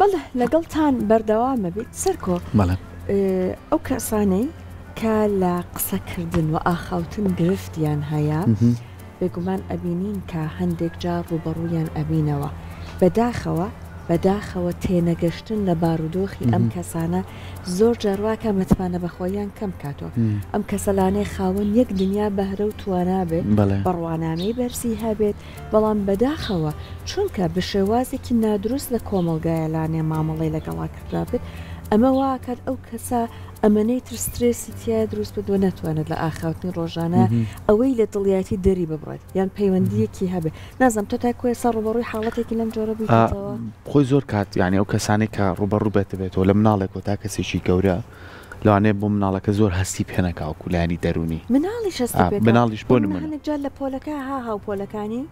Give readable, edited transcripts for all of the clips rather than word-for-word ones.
بەڵێ لەگەڵتان بەردەوامە بێت سەرکۆ ئەو کەسانەی کە لە قسەکردن و ئاخاوتن گرفتیان هەیە بێگومان ئەبینین کە هەندێک جار ڕوبەڕوویان ئەبینەوە بەداخەوە تێنەگەشتن لە بارودۆخی ئەم کەسانە زۆر جارواکە متمانە بەخۆیان کەم کاتۆ ئەم کەسەلانەی خاوەن یەک دنیا بەهرە و توانابێت بەڕوانامەی بەرسی هەبێت بەڵام بەداخەوە چونکە بە شێوازێکی نادروست لە کۆمەلگایەلانێ مامەڵی لەگەڵا کردابێت ئەمە واکات ئەو کەسە ئەمەنەی ترسترێسی تیا دروست بۆ نەتوانێت لە ئاخاوتنی ڕۆژانە ئەوەی لە دڵیاتی دەری ببڕێت یان پەیوەندیەکی هەبێت نازم تۆ تا کوێ سەر ڕوبەڕووی حاڵەتێکی لەم جۆرە بێتەوە خۆی زۆر کات یعنی ئەو کەسانی کە ڕوبەڕوو بێتەوە لە مناڵێکەوە تا کەسێکی گەورە لەوانەیە بۆ مناڵەکە زۆر هەستی پێنەکاوکو لایانی دەرونی مناڵیش بۆ منێک جار لە پۆلەکە هاو پۆلەکانی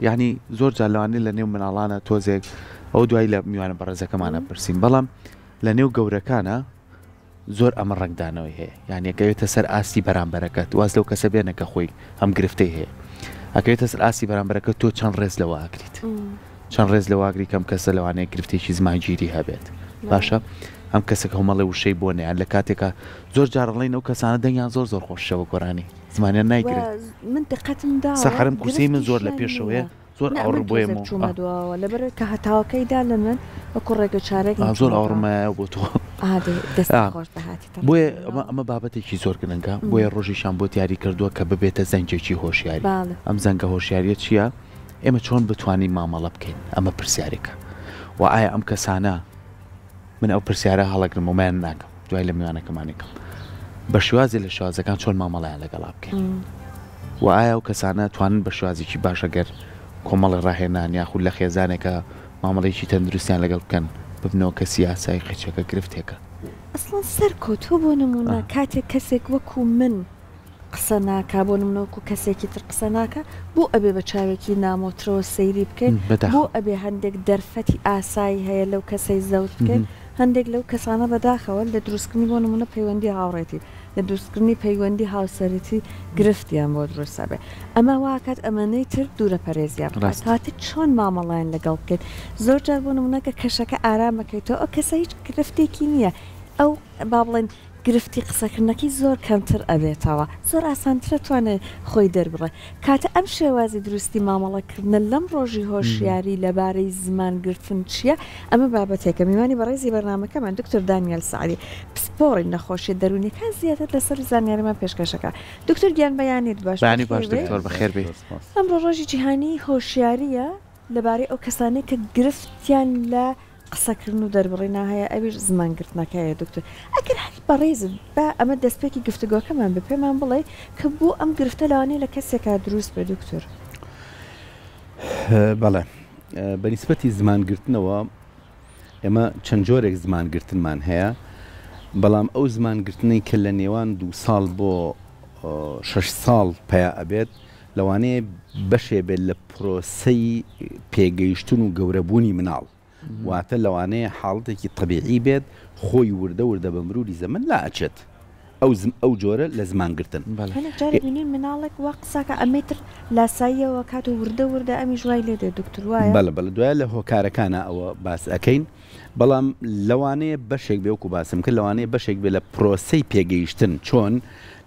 یعنی زۆر جار لەوانەیە لە نێو مناڵانە تۆزێک ئەو دوای لە میوانە بەڕێزەکەمانە پرسیین بەڵام لە نێو گەورەکانە زۆر ئەمە ڕنگدانەوەی هەیە یان یەکەوێتە سەر ئاستی بەرامبەرەکەت واز لەو کەسە بێنەکە خۆی ئەم گرفتەی هەیە ئەکەوێتە سەر ئاستی بەرامبەرەکە تۆ چەند ڕێز لەوە ئاگریت چەند ڕێز لە واگری کەم کەسە لەوانەیە گرفتێکی زمانگیری هەبێت باشە ئەم کەسێک هەمەڵێ وشەی بۆ نەیان لە کاتێکە زۆر جارڕڵین ئەو کەسانە دەنگیان زۆر زۆر خۆشەوە گۆرانی زمانیان نایگرێت من دقەتمدا سەحرم کورسی من زۆر لە پێشەوەیە زۆر ئاوڕ بۆیمەوە لەبەر کە هەتاوەکەیدا لە من وەکو ڕێگە چارێک زۆر ئاوڕمایە بۆ تۆ بۆیە ئەمە بابەتێکی زۆر گرنگە بۆیە ڕۆژیشان بۆ دیاری کردووە کە ببێتە زەنجێکی هۆشیاری ئەم زەنگە هۆشیاریە چییە؟ ئێمە چۆن بتوانین مامەڵە بکەین ئەمە پرسیارێکە و ئایا ئەم کەسانە من ئەو پرسیارە هەڵەگرم ومایان ناکەم دوای لە میوانەکەمانێکم بە شوازی لە شوازەکان چۆن مامەڵیان لەگەڵا بکەین و ئایا ئەو کەسانە توانن بە شوازێکی باشەگەر کۆمەڵی ڕاهێنان یاخود لە خێزانێکە مامەڵێکی تەندروستیان لەگەڵ بکەن ببنەوە کە سیاسای قچەکە گرفتێکە ئەسڵان سەرکۆ تۆ بۆ نمونە کاتێک کەسێک وەکو من قسە ناکە بۆ نمونەوەکو کەسێکی تر قسە ناکە بۆ ئەبێ بە چاوێکی نامۆترەوە سەیری بکەین بۆ ئەبێ هەندێک دەرفەتی ئاسایی هەیە لەو کەسەی زەوت بکەین هەندێک لەو کەسانە بەداخەوە لە دروستکردنی بۆ نمونە پەیوەندی هاوڕێتی لە دروستکردنی پەیوەندی هاوسەرەتی گرفتیان بۆ دروستە بێ ئەمە واکات ئەمەنەی تر دوورە پەرێزیان کاتە چۆن مامەڵیان لەگەڵ بکەین زۆر جار بۆ نمونەکە کەشەکە ئارامەکەیتەوە ئەو کەسە هیچ گرفتێکی نییە ئەو با بڵێن گرفتی قسەکردنەکەی زۆر کەمتر ئەبێتەوە زۆر ئاسانترە توانێت خۆی دەربڕێ کاتە ئەم شێوازی دروستی مامەڵەکردنە لەم ڕۆژی هۆشیاری لەبارەی زمان گرتن چییە ئەمە بابەتێکە میوانی بەڕێزی بەرنامەکەمان دکتۆر دانیێل سعدی پسپۆڕی نەخۆشی دەرونیەکان زیاتر لەسەر زانیاریمان پێشکەشەکە دکتۆر گیان بەیانیت باش دکتۆر بەخێر بێت ئەمڕۆ ڕۆژی جیهانی هۆشیاریە لەبارەی ئەو کەسانەی کە گرفتیان لە قسەکردن و دەربڕینا هەیە ئەویش زمانگرتنەکەیە دکتۆر ئەگەر هەر بەڕێزم بە ئەمە دەستپێکی گفتوگۆکەمان بە پێمان بڵێ کە بۆ ئەم گرفتە لەوانەیە لە کەسێکا دروست بێ دکتۆر بەڵێ بەنسبەتی زمانگرتنەوە ئێمە چەند جۆرێک زمانگرتنمان هەیە بەڵام ئەو زمانگرتنەی کە لە نێوان 2 ساڵ بۆ 6 ساڵ پیا ئەبێت لەوانەیە بەشێ بێت لە پرۆسەی پێگەیشتن و گەورەبوونی مناڵ واتە لەوانەیە حاڵەتێکی طبیعی بێت خۆی وردە بە مروری زەمن لا ئەچێت ئەو جۆرە لە زمانگرتن جاربینین مناڵێک وا قساکە ئەمەتر لاساییەوە کات و وردە ئەمی ژوای لێ دێ دکتۆر وایە بەڵە دوایە لە هۆکارەکانە ئەوە باس ئەەکەین بەڵام لەوانەیە بەشێک بێ وەکو باسم کرد لەوانەیە بەشێک بێ لە پرۆسەی پێگەیشتن چۆن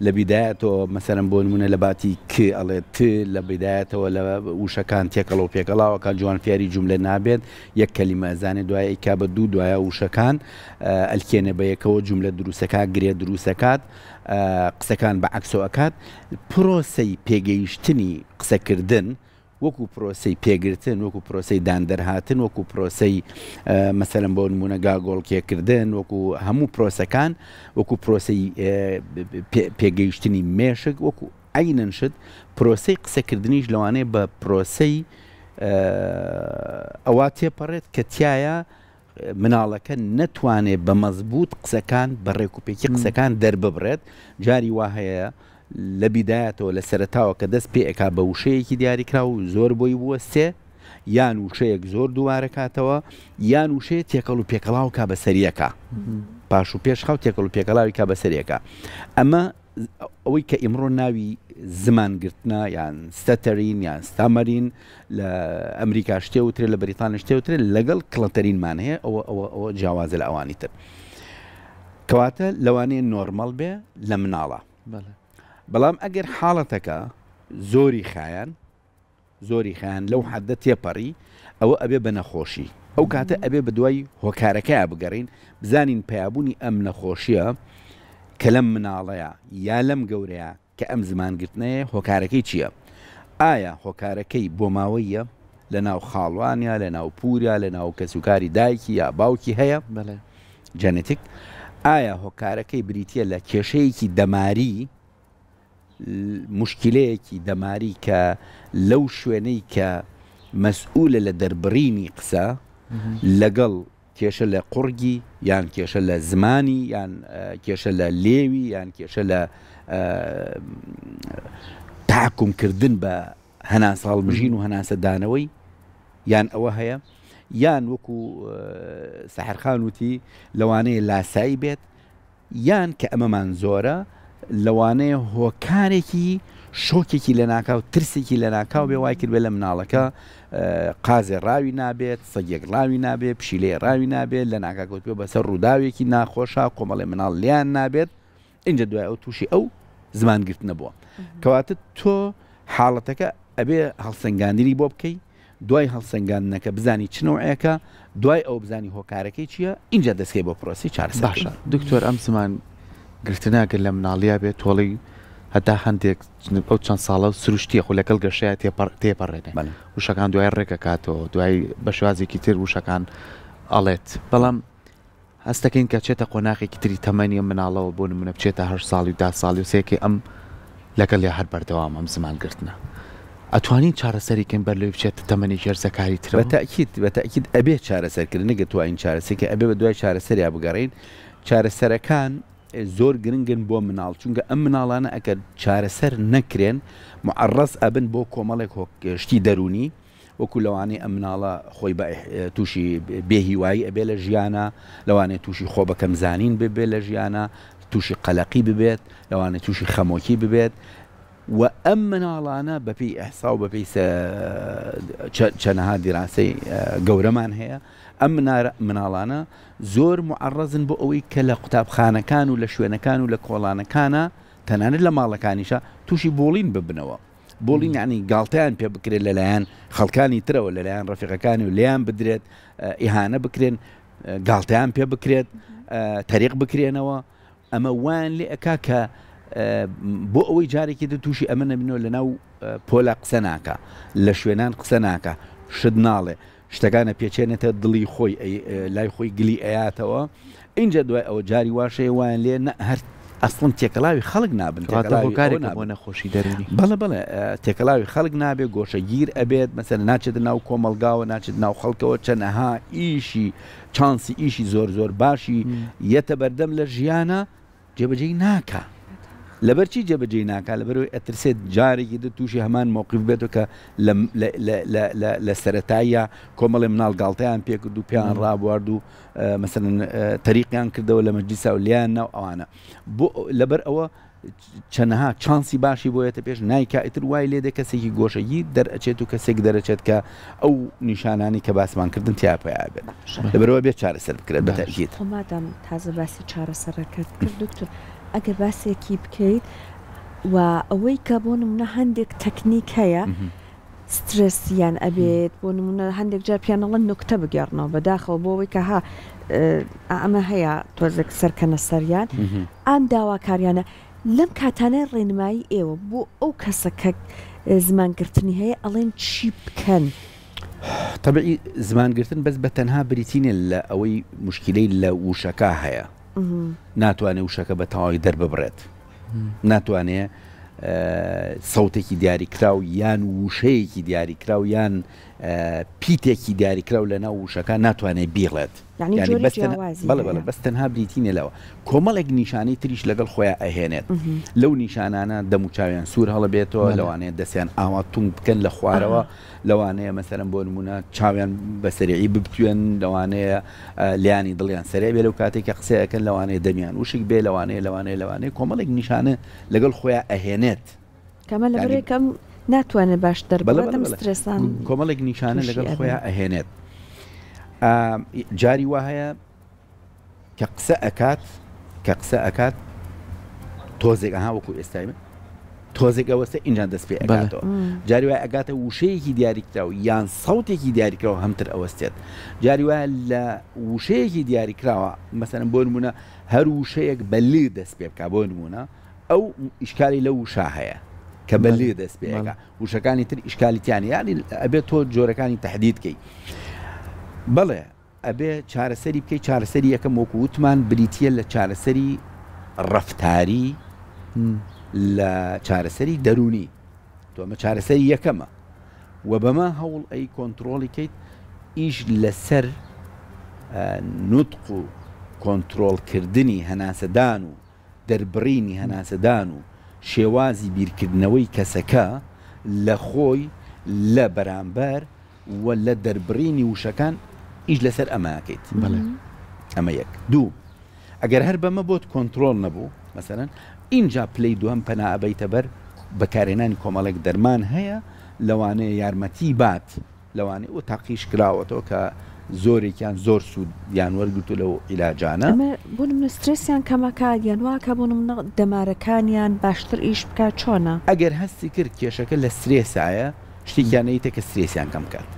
لە بیدایەتەوە مەسەرم بۆ نمونە لە باتی ئەڵێت لە بیدایەتەوە لە وشەکان تێکەڵ و پێکەڵاوەکە جوانفیاری جوملە نابێت یەک کەلیمە ئەزانێ دوایە ئیکا بە دوو دوایە وشەکان ئەلکێنە بە یەکەوە جوملە دروستەکە گرێ دروستەکات قسەکان بە عەکسۆکات پرۆسەی پێگەیشتنی قسەکردن وەکو پرۆسەی پێگرتن وەکو پرۆسەی داندەرهاتن وەکو پرۆسەی مەسەلەن بۆ نمونە گاگۆڵکێکردن وەکو هەموو پرۆسەکان وەکو پرۆسەی پێگەیشتنی مێشک وەکو عینەنشت پرۆسەی قسەکردنیش لەوانەیە بە پرۆسەی ئەوا تێپەڕێت کە تایە مناڵەکە نەتوانێت بە مەزبوط قسەکان بە ڕێکوپێکی قسەکان دەرببڕێت جاری وا هەیە لە بیدایەتەوە لە سەرتاوە کە دەست پێکا بە وشەیەکی دیاریکرا و زۆر بۆی بوەستێ یان وشەیەک زۆر دووارەکاتەوە یان وشەیە تێکەڵ و پێکەڵاو کا بە سەریەکە پاش و پێش خاو تێکەڵ و پێکەڵاوی کا بە سەریەکە ئەمە ئەوەی کە ئیمڕۆ ناوی زمانگرتنە یان ستەتەرین یان ستامەرین لە ئەمریکا شتێوترێت لە بەریتانیا شتێوترێت لەگەڵ کڵەتەرینمان هەیە ئەوە جیاوازە لە ئەوانی تر کەواتە لەوانەیە نۆرمەڵ بێ لە مناڵە بەڵام ئەگەر حاڵەتەکە زۆری خایان لەو حەدە تێپەڕی ئەوە ئەبێ بە نەخۆشی ئەو کاتە ئەبێ بە دوای هۆکارەکەیە بگەڕین بزانین پەیابوونی ئەم نەخۆشیە کە لەم مناڵەیە یا لەم گەورەیە کە ئەم زمانگرتنەیە هۆکارەکەی چییە؟ ئایا هۆکارەکەی بۆ ماوەیە لە ناو خاڵوانیا لە ناو پوریا لە ناو کەسوکاری دایکی یا باوکی هەیە جەنێتیک ئایا هۆکارەکەی بریتە لە کێشەیەکی دەماری مشکلەیەکی دەماری کە لەو شوێنەی کە مەسئولە لە دەربڕینی قسە لەگەڵ کێشە لە قورگی یان کێشە لە زمانی یان کێشە لە لێوی یان کێشە لە تاحکومکردن بە هەناسە هەڵمژین و هەناسە دانەوەی یان ئەوە هەیە یان وەکو سەحرخان وتی لەوانەیە لاسایی بێت یان کە ئەمەمان زۆرە لەوانەیە هۆکارێکی شۆکێکی لە ناکاو ترسێکی لە ناکاو بێ وای کرد بێ لە مناڵەکە قازێ ڕاوی نابێت سەگێک ڕاوی نابێت پشیلێ ڕاوی نابێت لە ناکاکەوت پێ بەسەر ڕووداوێکی ناخۆشە کۆمەڵێ مناڵ لیان نابێت اینجا دوای ئەو تووشی ئەو زمانگرت نەبووە کەواتە تۆ حاڵەتەکە ئەبێ هەڵسەنگاندنی بۆ بکەی دوای هەڵسەنگاندنەکە بزانی چنەوەیەکە دوای ئەو بزانی هۆکارەکەی چییە اینجا دەستکەی بۆ پرۆسی چارەسەر باشە دکتۆر ئەم زمان گرتناگەر لە مناڵیا بێت تۆڵی هەتا هەندێک ئەو چەند ساڵە سروشتیە خو لەگەڵ گەشەیە تێپەڕێنێ وشەکان دوای ڕێکە کاتەوە دوای بە شوازێکی تر وشەکان ئەڵێت بەڵام هەستەکەین کە چێتە قۆناغێکی تری تەمەنی مناڵەوە بۆ نمونە بچێتە 8 ساڵی و 10 ساڵی و سێکی ئەم لەگەڵ یا هەر بەردەوام ئەم زمانگرتنە ئەتوانین چارەسەریکەن بەر لەوێ بچێت تەمەنی ژێرزەکاری ترەوە بەتەکید ئەبێ چارەسەرکردن نەگە توانین چارەسەرکە ئەبێ بە دوای چارەسەریا بگەڕین چارەسەرەکان زۆر گرنگن بۆ مناڵ چونکە ئەم مناڵانە ئەگەر چارەسەر نەکرێن معڕەز ئەبن بۆ کۆمەڵێک شتی دەرونی وەکو لەوانەیە ئەم مناڵە خۆی تووشی بێهیوایی ئەبێ لە ژیانە لەوانەیە تووشی خۆ بەکەم زانین ببێ لە ژیانە تووشی قەلەقی ببێت لەوانەیە تووشی خەمۆکی ببێت و ئەم مناڵانە بەپێی ئەحسا و بەپێی چەنەها دیراسەی گەورەمان هەیە ئەم مناڵانە زۆر معڕەزن بۆ ئەوەی کە لە قوتابخانەکان و لە شوێنەکان و لە کۆڵانەکانە تەنانەت لە ماڵەکانیشە تووشی بۆڵین ببنەوە بۆڵین یعنی گاڵتەیان پێ بکرێت لەلایەن خەڵکانی ترەوە لەلایەن ڕەفیقەکانی و لێیان بدرێت ئیهانە بکرێن گاڵتەیان پێ بکرێت تەریق بکرێنەوە ئەمە وان لێ ئەکا کە بۆ ئەوەی جارێکی دە تووشی ئەمە نەبینەوە لە ناو پۆلا قسە ناکە لە شوێنان قسە ناکە شت ناڵێ شتەکانە پێچێنێتە دڵی خۆی لای خۆی گلی ئەیاتەوە اینجا دوای ئەوە جاری واشەیە وایان لێ هەر ئەسڵن تێکەڵاوی خەڵک نابن بۆ نەخۆشی دەرونی بەڵێ تێکەڵاوی خەڵک نابێ گۆشەگیر ئەبێت مەسەر ناچێت ناو کۆمەلگاوە ناچێت ناو خەڵکەوە چەنەها ئیشی چانسی ئیشی زۆر زۆر باشی یەتە بەردەم لە ژیانە جێبەجێی ناکە لەبەرچی جێبەجێی ناکە لەبەرەوەی ئەترسێت جارێکی دە تووشی هەمان مووقف بێتەوە کە لە سەرەتاییە کۆمەڵێ مناڵ گاڵتەیان پێکرد و پیان ڕابوارد و مەسەرەن تەریقیان کردەوە لە مەجلیسا و لیان ناو ئەوانە بۆ لەبەر ئەوە چەنەها چانسی باشی بۆیەتە پێش نایکائتر وای لێدە کەسێکی گۆشەگی دەرئەچێت و کەسێک دەرەچێت کە ئەو نیشانانی کە باسمانکردن تیاپەیە بێت لەبەرەوە بێت چارەسەر بکرێت بەتەکید خۆمادام تازە باسی چارەسەرەکەت کرد دکتۆر ئەگەر باسێکی بکەیت و ئەوەی کە بۆ نمونە هەندێک تەکنیک هەیە سترسیان ئەبێت بۆ نمونە هەندێک جار پیانەڵەن نوکتە بگەڕنەوە بەداخەوە بۆ ئەوەی کە ها ئەمە هەیە تۆزێک سەرکەنە سەریان ئەم داواکاریانە لەم کاتانە ڕێنمایی ئێوە بۆ ئەو کەسەکە زمانگرتنی هەیە ئەڵێن چی بکەن طبعی زمانگرتن بەس بە تەنها بریتینە لە ئەوەی مشکلەی لە وشەکە هەیە ناتوانێت وشەکە بە تەواوی دەرببڕێت ناتوانێت سەوتێکی دیاریکراو یان وشەیەکی دیاریکراو یان پیتێکی دیاریکراو لە ناو وشەکە ناتوانێت بیڵێت بەڵێ بەس تەنها بریتینە لەوە کۆمەڵێک نیشانەی تریش لەگەڵ خۆیان ئەهێنێت لەو نیشانانە دەم و چاویان سوور هەڵە بێتەوە لەوانەیە دەستیان ئاوا تونگ بکەن لە خوارەوە لەوانەیە مەسەرەن بۆ نمونە چاویان بە سەریعی ببتوێن لەوانەیە لیانی دڵیان سەرێ بێ لەو کاتێککە قسەیەکەن لەوانەیە دەمیان وشک بێ لەوانەیە کۆمەڵێک نیشانە لەگەڵ خۆیان ئەهێنێت کەمە لەبەرێکم ناتوانێت باش دەربڵێتم سترێسان کۆمەڵێک نیشانە لەگەڵ خۆیان ئەهێنێت جاری وا هەیە کە قسە ئەکات تۆزێک ئەها وەکو ئێستای تۆزێک ئەوەستە ئینجان دەست پێ ئەکاتەوە جاری وایە ئەگاتە وشەیەکی دیاریکراوە یان سەوتێکی دیاریکراوە هەمتر ئەوەستێت جاری وایە لە وشەیەکی دیاریکراوە مەسەرەن بۆ نمونە هەر وشەیەک بەلێ دەست پێ بکە بۆ نمونە ئەو ئیشکالی لە وشا هەیە کە بەلێ دەست پێەکە وشەکانی تر ئیشکالیتیانی یانی ئەبێت تۆ جۆرەکانی تهدیدکەی بەڵێ ئەبێ چارەسەری بکەی چارەسەری یەکەم وەکو وتمان بریتە لە چارەسەری ڕەفتاری لە چارەسەری دەرونی تۆمە چارەسەری یەکەمە و بەمە هەوڵ ئەی کۆنتترۆڵیکەیت ئیش لەسەر نوتق و کۆنتترۆلکردنی هەناسەدان و دەربڕینی هەناسەدان و شێوازی بیرکردنەوەی کەسەکە لە خۆی لە بەرامبەر و لە دەربڕینی وشەکان ئیش لەسەر ئەماکەیت ئەمە یەک دوو ئەگەر هەر بەمە بۆت کۆنتترۆل نەبوو مەسەرەن اینجا پلەی دووەم پەنابەیتە بەر بەکارێنانی کۆمەڵێک دەرمان هەیە لەوانەیە یارمەتی بات لەوانەیە و تاقیش کراوەتەوە کە زۆرێکیان زۆر سوود یان وەرگتو لەو عیلاجانە بۆ منە سترێسیان کەمەکات یان واکە بۆ منە دەمارەکانیان باشتر ئیش بکات چۆنە ئەگەر هەستی کرد کێشەکە لە سرێسایە شتێکیانەیە کە سرێسیان کەم کات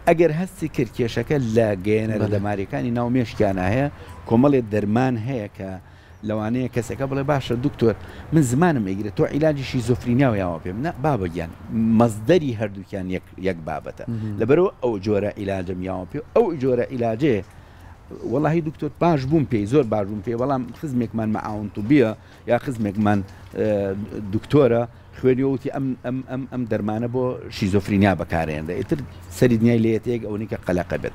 ئەگەر هەستی کرد کێشەکە لە گەێنەرە دەماریەکانی ناومێشکیانە هەیە کۆمەڵێک دەرمان هەیە کە لەوانەیە کەسەکە بڵێ باشە دکتۆر من زمانم ئەیگرێت تۆ عیلاجی شیزۆفرینیا یاوە پێم بابەگیان مەزدەری هەردووکیان یەک بابەتە لەبەرەوە ئەو جۆرە عیلاجم یاوە پێ ئەو جۆرە عیلاجێ وەڵاهی دکتۆر باش بووم پێی زۆر باش بووم پێ بەڵام خزمێکمان مەعاون توبیە یا خزمێکمان دکتۆرە خوێنیەوەتی ئەم دەرمانە بۆ شیزۆفرینیا بەکارێندا ئیتر سەری دنیای لێتێک ئەوەی کە قەلەقە بێت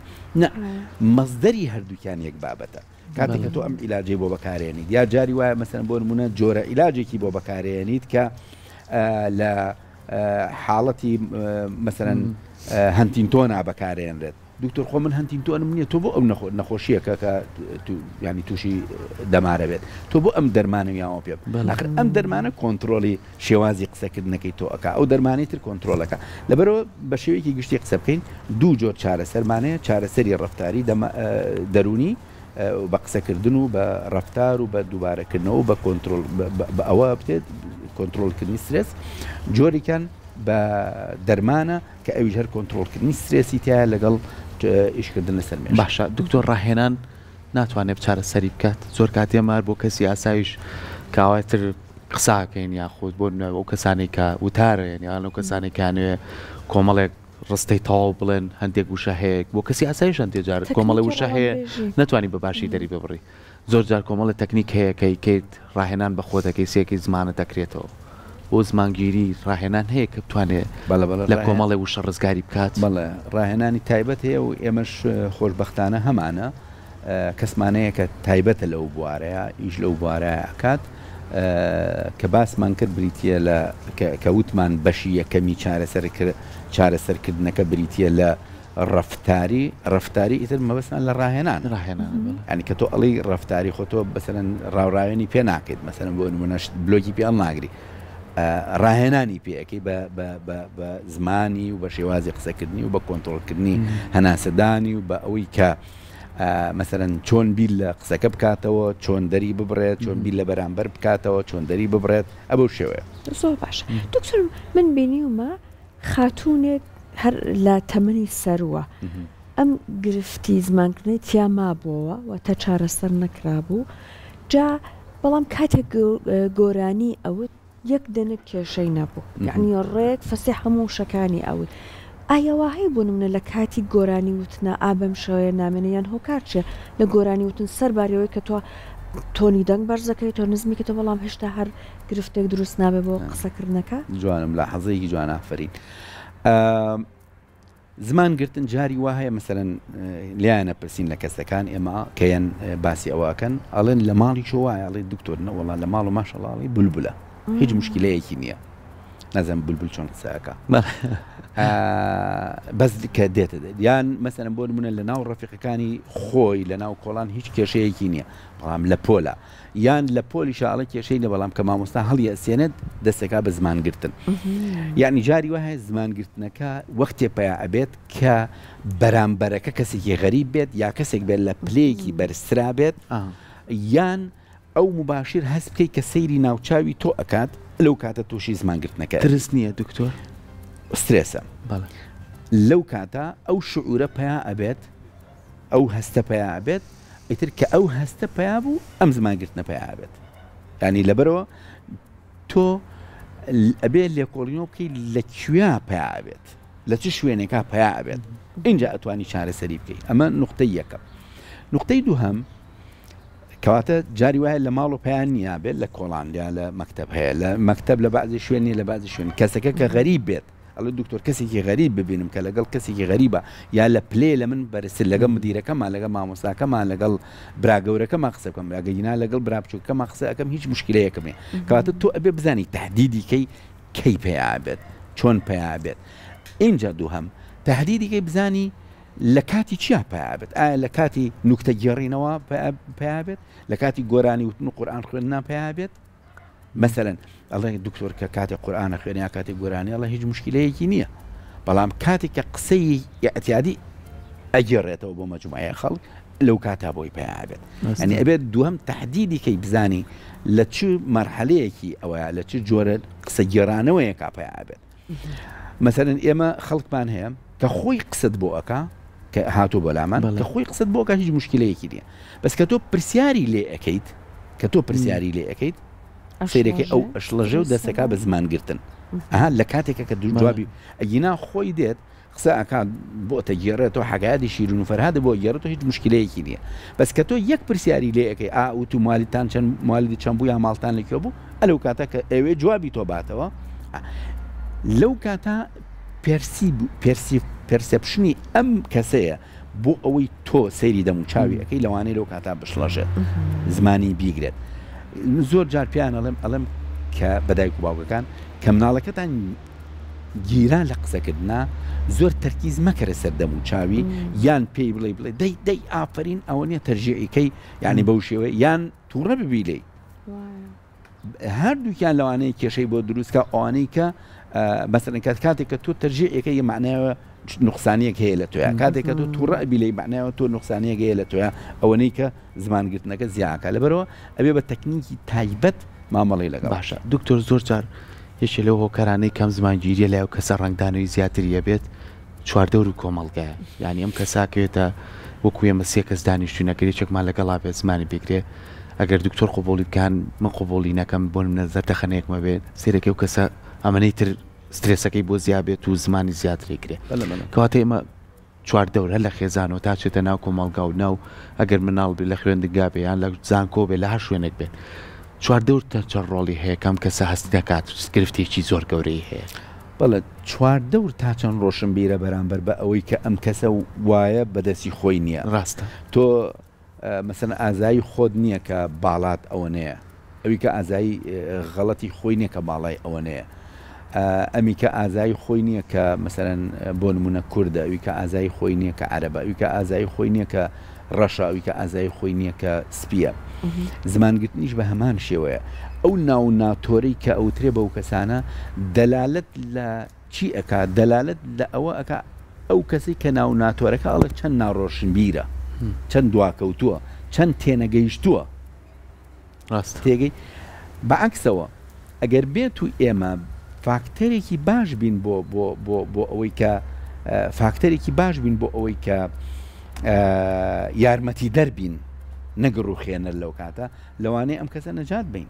مەزدەری هەردووکیان یەک بابەتە کاتێککە تۆ ئەم عیلاجی بۆ بەکارێنیت یا جاری وایە مەسەن بۆ نمونە جۆرە عیلاجێکی بۆ بەکارێنیت کە لە حاڵەتی مەسەرەن هەنتینتۆنا بەکارێنرێت دکتۆر خۆ من هەنتینتۆنم نییە تۆ بۆ ئەم نەخۆشیەکە کە ینی تووشی دەمارە بێت تۆ بۆ ئەم دەرمانە یاوە پێ ئەخر ئەم دەرمانە کۆنتترۆلی شێوازی قسەکردنەکەی تۆ ئەکا ئەو دەرمانی تر کۆنتترۆلەکە لەبەرەوە بە شێوەیەکی گشتی قسە بکەین دوو جۆر چارەسەرمانەیە چارەسەری ڕەفتاری دەرونی بە قسەکردن و بە ڕەفتار و بە دووبارەکردنەوە و بە کۆنتترۆل بە ئەوە بێت کۆنتترۆلکردنی سترێس جۆریکان بە دەرمانە کە ئەویش هەر کۆنتترۆلکردنی سترێسی تایە لەگەڵ ئیشکردن لەسەر مێشک باشە دکتۆر ڕاهێنان ناتوانێت چارەسەری بکات زۆر کاتێمار بۆ کەسی ئاسایش کاواتر قساکەین یاخود بۆ ئەو کەسانی کە وتارێن یان ئەو کەسانێکیانوێ کۆمەڵێک ڕستەی تەواو بڵێن هەندێک وشە هەیە بۆ کەسی ئاسایش هەندێک جار کۆمەڵی وشە هەیە ناتوانانی بە باشی دەری ببڕی زۆر جار کۆمەڵی تەکنیک هەیە کە کەیت ڕاهێنان بە خۆتەکەی سێکی زمانە دەکرێتەوە بۆ زمانگیری ڕاهێنان هەیە کە بتوانێت لە کۆمەڵی وشە ڕزگاری بکات بەڵێ ڕاهێنانی تایبەت هەیە و ئێمەش خۆشبەختانە هەمانە کەسمانەیە کە تایبەتە لەو بوارەیە ئیش لەو بوارەیە ئەکات کە باسمان کرد بریتە لە کە وتمان بەشی یەکەمی چارەسەرکردنەکە بریتە لە ڕەفتاری ئیتر مەبەستان لە ڕاهێنان ینی کە تۆ ئەڵی ڕەفتاری خۆ تۆ بەسەرەن ڕاوڕاوێنی پێ ناکەیت مەسەرەن بۆ نمونەش بلۆکی پێ ناگری ڕاهێنانی پێەکەی بە زمانی و بە شێوازی قسەکردنی و بە کۆنتترۆلکردنی هەناسەدانی و بە ئەوەی کە مەسەرەن چۆن بیل لە قسەکە بکاتەوە چۆن دەری ببڕێت چۆن بیل لە بەرامبەر بکاتەوە چۆن دەری ببڕێت ئەبەو شێوەیە زۆر باشە دکتۆر من بینیومە خاتوونێک هەر لە تەمەنی سەروە ئەم گرفتی زمانکردنی تیاما بووە و تا چارەسەر نەکرابوو جا بەڵام کاتێک گۆرانی ئەوت یەک دەنە کێشەی نەبوو یعنی ڕێک فەسێ هەموو شەکانی ئەوت ئایا وهەیە بۆ نمونە لە کاتی گۆرانی وتنا ئابەم شەوەیە نامێنەیان هۆکارچێ لە گۆرانی وتن سەر بارەوەی کە تۆ تۆنی دەنگ بەرزەکەی تۆ نزمیکەوە بەڵام هێشتا هەر گرفتێک دروست نابێ بۆ قسەکردنەکە جوانم لە حەزەیەکی جوان ئافرین زمانگرتن جاری وایە مثلەن لیانە پرسین لە کەسەکان ئێمە کەیان باسی ئەوەکەن ئەڵێن لە ماڵی شۆ وایە ئەڵێ دکتۆر نەوەڵا لە ماڵ و ماشەڵڵی بولبولە هیچ مشکلەیەکی نییە نازم بولبول چۆن قسەکە بەس کە دێتە یان مەسەلەن بۆ نمونە لە ناو ڕەفیقەکانی خۆی لە ناو کۆڵان هیچ کێشەیەکی نییە بەڵام لە پۆلە یان لە پۆلی شاڵە کێشەی لە بەڵام کە مامۆستا هەڵی ئەسێنێت دەستەکە بە زمانگرتن یعنی جاری وایە زمانگرتنەکە وەختێ پیا ئەبێت کە بەرامبەرەکە کەسێکی غەریب بێت یا کەسێک بێت لە پلەیەکی بەرزترا بێت یان ئەو مباشر هەست بکەیت کە سەیری ناوچاوی تۆ ئەکات لەو کاتە تووشی زمانگرتنەکە ترس نییە دکتۆر سترێسە لەو کاتە ئەو شعورە پیا ئەبێت ئەو هەستە پیا ئەبێت ئیتر کە ئەو هەستە پیا بوو ئەم زمانگرتنە پیا ئەبێت ینی لەبەرەوە تۆ ئەبێ لێکۆڵینەوە بکەیت لەکوێ پیا ئەبێت لە چ شوێنێکا پیا ئەبێت اینجا ئەتوانی چارەسەری بکەیت ئەمە نقطەی یەکەم نقطەی دووهەم کەواتە جاری وایە لە ماڵ و پایان نییە بێت لە کۆڵان یا لە مەکتەب هەیە لە مەکتەب لە بەعزی شوێنی لە بەعزی شوێن کەسەکە کە غەریب بێت ئەڵێ دکتۆر کەسێکی غەریب ببینم کە لەگەڵ کەسێکی غەریبە یا لە پلێ لە من بەرزتر لەگەڵ مدیرەکەمان لەگەڵ مامۆستاکەمان لەگەڵ براگەورەکەمان قسە بکەم براگەینا لەگەڵ برابچووکەمان قسە ئەەکەم هیچ مشکلەیەکم نیە کەواتە تۆ ئەبێ بزانی تهدیدی کەی پیا بێت چۆن پیا بێت اینجا دووهەم تهدیدی کەی بزانی لە کاتی چیا پیا بێت ئایا لە کاتی نوکتە گێڕینەوە پیا بێت لە کاتی گۆرانی وتن و قورئان خوێندنا پیا بێت مثلەن ئەڵێ دکتۆر کە کاتێک قورئانە خوێنی یا کاتێک گۆرانی ئەڵێ هیچ مشکلەیەکی نییە بەڵام کاتێک کە قسەی ئەتیادی ئەگێڕێتەوە بۆ مەجموعەیە خەڵک لەو کاتا بۆی پیا بێت ئەنی ئەبێت دووەم تهدیدی کەی بزانی لە چ مەرحەلەیەکی ئەوەیە لە چ جۆرە قسە گێڕانەوەیەکا پیا بێت مثلەن ئێمە خەڵکمان هەیە کە خۆی قسەت بۆ ئەکا کە هاتووە بۆ لامان کە خۆی قسەت بۆ ئەکا هیچ مشکلەیەکی نییە بەس کە تۆ پرسیاری لێ ئەەکەیت کە تۆ پرسیاری لێ ئەەکەیت سیرەکەی ئەو ئەشڵەژە و دەستەکە بە زمانگرتن ئەها لە کاتێکە کە جوابی ئەگینا خۆی دێت قسە ئەکات بۆتە گێڕێتەوە حەگادی شیرین و فەرهاد بۆ گێڕێتەوە هیچ مشکلەیەکی نییە بەس کە تۆ یەک پرسیاری لێ ئەەکەی و تو مالیتان چەند مالی چەند بوو یا ماڵتان لەکوێ بوو ئەلەو کاتە کە ئەوێ جوابی تۆ باتەوە لەو کاتە پرسەپشنی ئەم کەسەیە بۆ ئەوەی تۆ سەیری دەم و چاوی ئەەکەی لەوانەیە لەو کاتا بشڵەژێت زمانی بیگرێت زۆر جار پیان ئەڵێم کە بەدایک و باوکەکان کە مناڵەکەتان گیران لە قسەکردنا زۆر تەرکیز مەکەرە سەردەم و چاوی یان پێی بڵێ دەی ئافرین ئەوە نیە تەرجیعیکەی یعنی بەو شێوە یان تووڕە ببی لێی هەردووکیان لەوانەیە کێشەی بۆ دروستکە ئەوانەی کە مەسەلەن کاتێک کە تۆ تەرجیعیەکەی معناوە نقصانیەک هەیە لە تۆیە کاتێک کە تۆ تووڕە ئەبی لێی معناوە تۆ نقصانیەک هەیە لە تۆیە ئەوەنەی کە زمانگرتنەکە زیاکە لەبەرەوە ئەبێ بە تەکنیکی تایبەت مامەڵی لەگەڵ باشە دکتۆر زۆر جار یەکێ لەو هۆکارانەی کەم زمانگیریە لای کەسە ڕنگدانەوەی زیاتریە بێت چواردەور و کۆمەڵگایە یعنی ئەم کەساکێتە وەکو ئێمە سێ کەس دانیشتوونەکەێکێکمان لەگەڵا بێت زمانی بگرێ ئەگەر دکتۆر قوبولی بکان من قوبولی نەکەم بۆ نەزەر تەخەنەیەکمە بێت سێرەکەی و کەسە ئەمەەی تر سترێسەکەی بۆ زیابێت و زمانی زیاتری کرێ کەواتە ئێمە چواردەور هەر لە خێزانەوە تا چێتە ناو کۆمەڵگا و ناو ئەگەر مناڵ بێت لە خوێندنگا بێ یان لە زانکۆ بێت لە هەر شوێنێک بێت چواردەور چەند ڕۆڵی هەیە کەم کەسە هەست دەکات گرفتێکی زۆر گەورەی هەیە بەڵێ چواردەور تا چەند ڕۆشن بیرە بەرامبەر بە ئەوەی کە ئەم کەسە وایە بەدەستی خۆی نییە ڕاستە تۆ مەسەن ئازایی خۆت نییە کە باڵات ئەوە نەیە ئەوی کە ئازایی غەڵەتی خۆی نییە کە باڵای ئەوە نەیە ئەمی کە ئازایی خۆی نییە کە مەسەرەن بۆ نمونە کووردە ئەوی کە ئازایی خۆی نییە کە عەرەبە ئەوی کە ئازایی خۆی نییە کە ڕەشە ئەوی کە ئازایی خۆی نییە کە سپیە زمانگرتنیش بە هەمان شێوەیە ئەو ناو ناتۆرەی کە ئەوترێ بەو کەسانە دەلالت لە چی ئەکا دەلالت لە ئەوە ئەکا ئەو کەسی کە ناو ناتۆرەکە ئەڵە چەند ناڕۆشن بیرە چەند دواکەوتووە چەند تێنەگەیشتووە ڕاست تێگەی بەعکسەوە ئەگەر بێت و ئێمە فاکتەرێکی باش بین بۆ ئەوەی کە فاکتەرێکی باش بین بۆ ئەوەی کە یارمەتی دەربین نەگەڕوخێنەر لەو کاتە لەوانەیە ئەم کەسە نەجات بین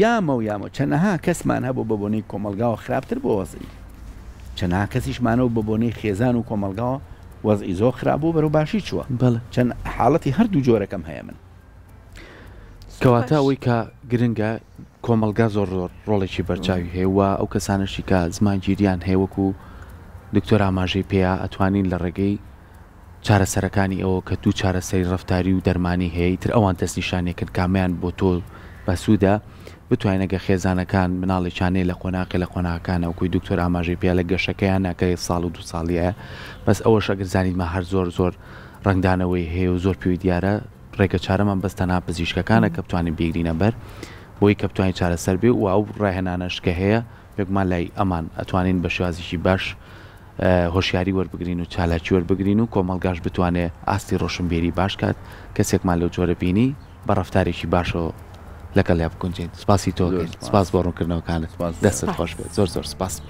یامە و یامە چەنەها کەسمان هەبوو بە بۆنەی کۆمەلگاوە خراپتر بۆ وەزئی چەنها کەسیشمانەوە بە بۆنەی خێزان و کۆمەلگاوە وەزئی زۆر خراپبوو بەرەو باشی چووە چەند حاڵەتی هەردوو جۆرەکەم هەیە من کەواتە ئەوەی کە گرنگە کۆمەلگا زۆر ڕۆڵێکی بەرچاوی هەیە و ئەو کەسانشی کە زمانگیریان هەیە وەکو دکتۆر ئاماژەی پێیا ئەتوانین لە ڕێگەی چارەسەرەکانی ئەوە کە دوو چارەسەری ڕەفتاری و دەرمانی هەیە تر ئەوان دەست نیشانێکن کامیان بۆ تۆ بەسوودە بتوانێگە خێزانەکان مناڵێکانەی لە قۆناقەکان ئەوکوی دکتۆر ئاماژەی پێیا لە گەشەکەیان ناکە ساڵ و 2 ساڵیە بەس ئەوە شەگرزانیمە هەر زۆر ڕنگدانەوەی هەیە و زۆر پێوی دیارە ڕێگە چارەمان بەستەنا پزیشکەکانە کە بتوانین بیگرینە بەر بۆی کە بتوانین چارەسەر بێ و ئەو ڕاهێنانەش کە هەیە پێکمان لای ئەمان ئەتوانین بە شێوازیشی باش هۆشیاری وەربگرین و چالاکی وەربگرین و کۆمەڵگاش بتوانێت ئاستی ڕۆشنبێری باش کات کەسێکمان لەو جۆرە بینی بە ڕەفتارێکی باشەوە لەگەڵ لێ بکونجین. سپاسی تۆ سپاس بۆ ڕوونکردنەوەکانت دەستت خۆش بێت زۆر سپاس.